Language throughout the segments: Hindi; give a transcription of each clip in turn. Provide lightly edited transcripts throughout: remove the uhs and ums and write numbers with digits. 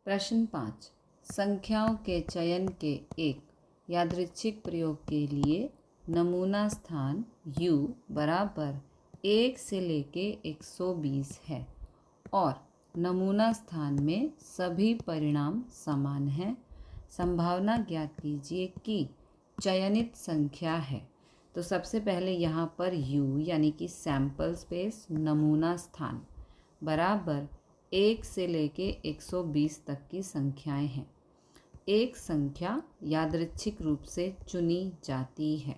प्रश्न 5। संख्याओं के चयन के एक यादृच्छिक प्रयोग के लिए नमूना स्थान u बराबर 1 से लेके 120 है और नमूना स्थान में सभी परिणाम समान हैं। संभावना ज्ञात कीजिए कि चयनित संख्या है। तो सबसे पहले यहाँ पर u यानी कि सैंपल स्पेस नमूना स्थान बराबर 1 से लेके 120 तक की संख्याएं हैं। एक संख्या यादृच्छिक रूप से चुनी जाती है।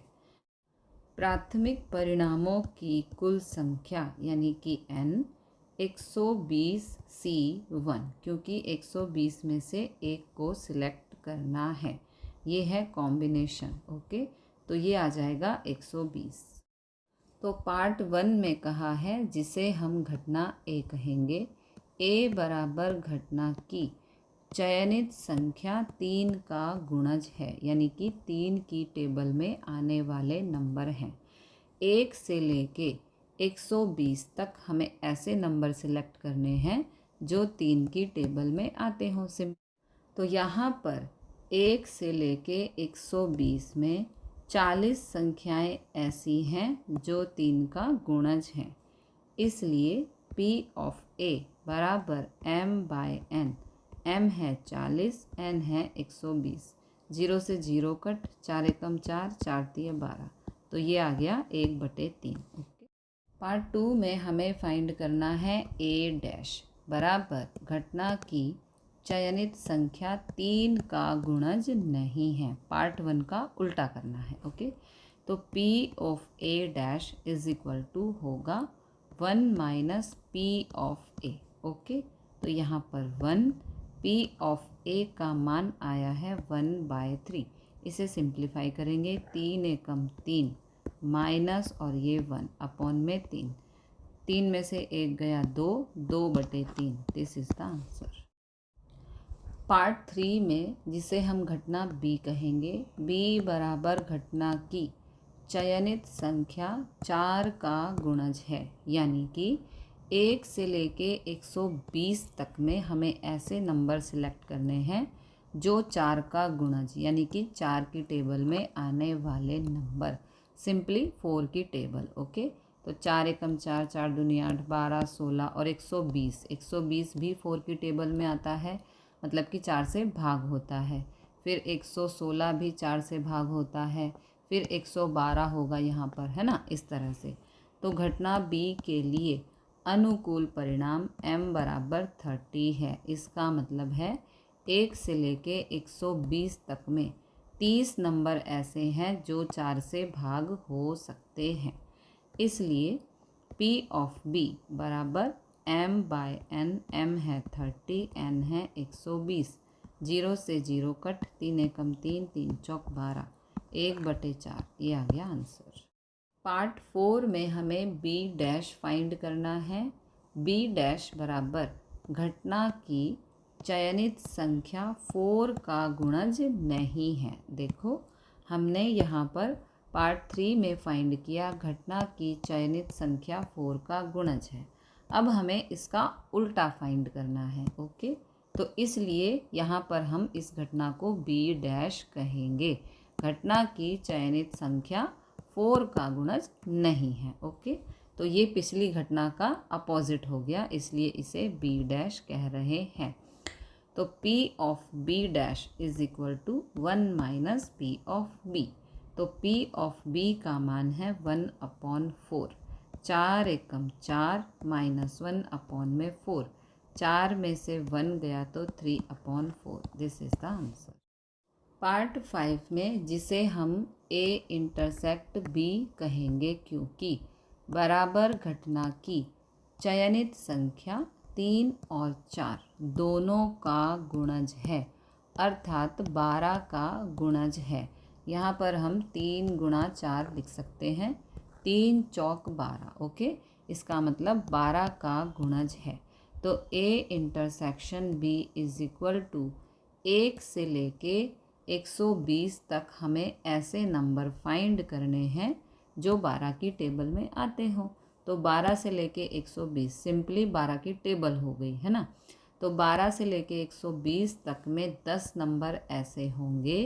प्राथमिक परिणामों की कुल संख्या यानी कि n 120C1, क्योंकि 120 में से एक को सिलेक्ट करना है। ये है कॉम्बिनेशन। ओके, तो ये आ जाएगा 120। तो पार्ट 1 में कहा है जिसे हम घटना A कहेंगे। A बराबर घटना की चयनित संख्या 3 का गुणज है, यानी कि 3 की टेबल में आने वाले नंबर हैं। 1 से लेके 120 तक हमें ऐसे नंबर सिलेक्ट करने हैं जो 3 की टेबल में आते हों। तो यहाँ पर 1 से लेके 120 में 40 संख्याएं ऐसी हैं जो 3 का गुणज हैं। इसलिए P ऑफ A बराबर m/n। m है 40, n है 120। 0 से 0 कट, 4 एकम 4, 4 तिये 12। तो ये आ गया 1/3। ओके। पार्ट 2 में हमें फाइंड करना है A डैश बराबर घटना की चयनित संख्या 3 का गुणज नहीं है। पार्ट 1 का उल्टा करना है। ओके, तो P of A dash is equal to होगा 1 minus P of A। Okay, तो यहाँ पर 1, P ऑफ A का मान आया है 1/3। इसे सिंप्लीफाई करेंगे, 3 एकम 3 माइनस और ये 1 अपॉन में 3। 3 में से 1 गया 2, 2/3। This is the answer. Part 3 में जिसे हम घटना B कहेंगे, B बराबर घटना की चयनित संख्या 4 का गुणज है, यानी कि 1 से लेके 120 तक में हमें ऐसे नंबर सिलेक्ट करने हैं जो 4 का गुणज यानी कि 4 की टेबल में आने वाले नंबर, सिंपली 4 की टेबल। ओके, तो 4 एकम 4, 4 दूनी 8, 12, 16 और 120। 120 भी 4 की टेबल में आता है, मतलब कि 4 से भाग होता है। फिर 116 भी 4 से भाग होता है। फिर 112 होगा यहाँ पर, है ना, इस तरह से। तो घटना B के लिए अनुकूल परिणाम m बराबर 30 है। इसका मतलब है 1 से लेके 120 तक में 30 नंबर ऐसे हैं जो 4 से भाग हो सकते हैं। इसलिए P ऑफ B बराबर m/n। m है 30, n है 120। 0 से 0 कट, 3 एकम 3, 3 चौक 12, 1/4। ये आ गया आंसर। पार्ट 4 में हमें B डैश फाइंड करना है। B डैश बराबर घटना की चयनित संख्या 4 का गुणज नहीं है। देखो, हमने यहाँ पर पार्ट 3 में फाइंड किया घटना की चयनित संख्या 4 का गुणज है। अब हमें इसका उल्टा फाइंड करना है। ओके, तो इसलिए यहाँ पर हम इस घटना को B डैश कहेंगे। घटना की चयनित संख्या 4 का गुणज नहीं है। ओके, तो ये पिछली घटना का अपोजिट हो गया, इसलिए इसे B डैश कह रहे हैं। तो P of B dash is equal to 1 minus P of B। तो P ऑफ B का मान है 1/4। 4 एकम 4 माइनस 1 अपॉन में 4। 4 में से 1 गया तो 3/4। This is the answer. Part 5 में जिसे हम A इंटरसेक्ट B कहेंगे, क्योंकि बराबर घटना की चयनित संख्या 3 और 4 दोनों का गुणज है, अर्थात 12 का गुणज है। यहाँ पर हम 3 गुणा 4 लिख सकते हैं, 3 चौक 12। ओके, इसका मतलब 12 का गुणज है। तो A intersection B is equal to 1 से लेके 120 तक हमें ऐसे नंबर फाइंड करने हैं जो 12 की टेबल में आते हों। तो 12 से लेके 120 सिंपली 12 की टेबल हो गई, है ना। तो 12 से लेके 120 तक में 10 नंबर ऐसे होंगे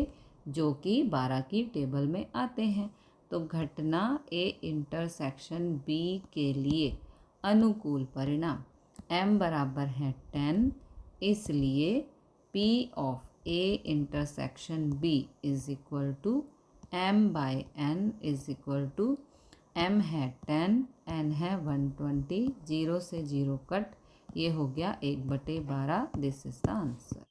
जो कि 12 की टेबल में आते हैं। तो घटना ए इंटरसेक्शन बी के लिए अनुकूल परिणाम m बराबर है 10, इसलिए p of a intersection b is equal to m/n is equal to m है 10, n है 120, 0 से 0 कट, ये हो गया 1/12। This is the answer.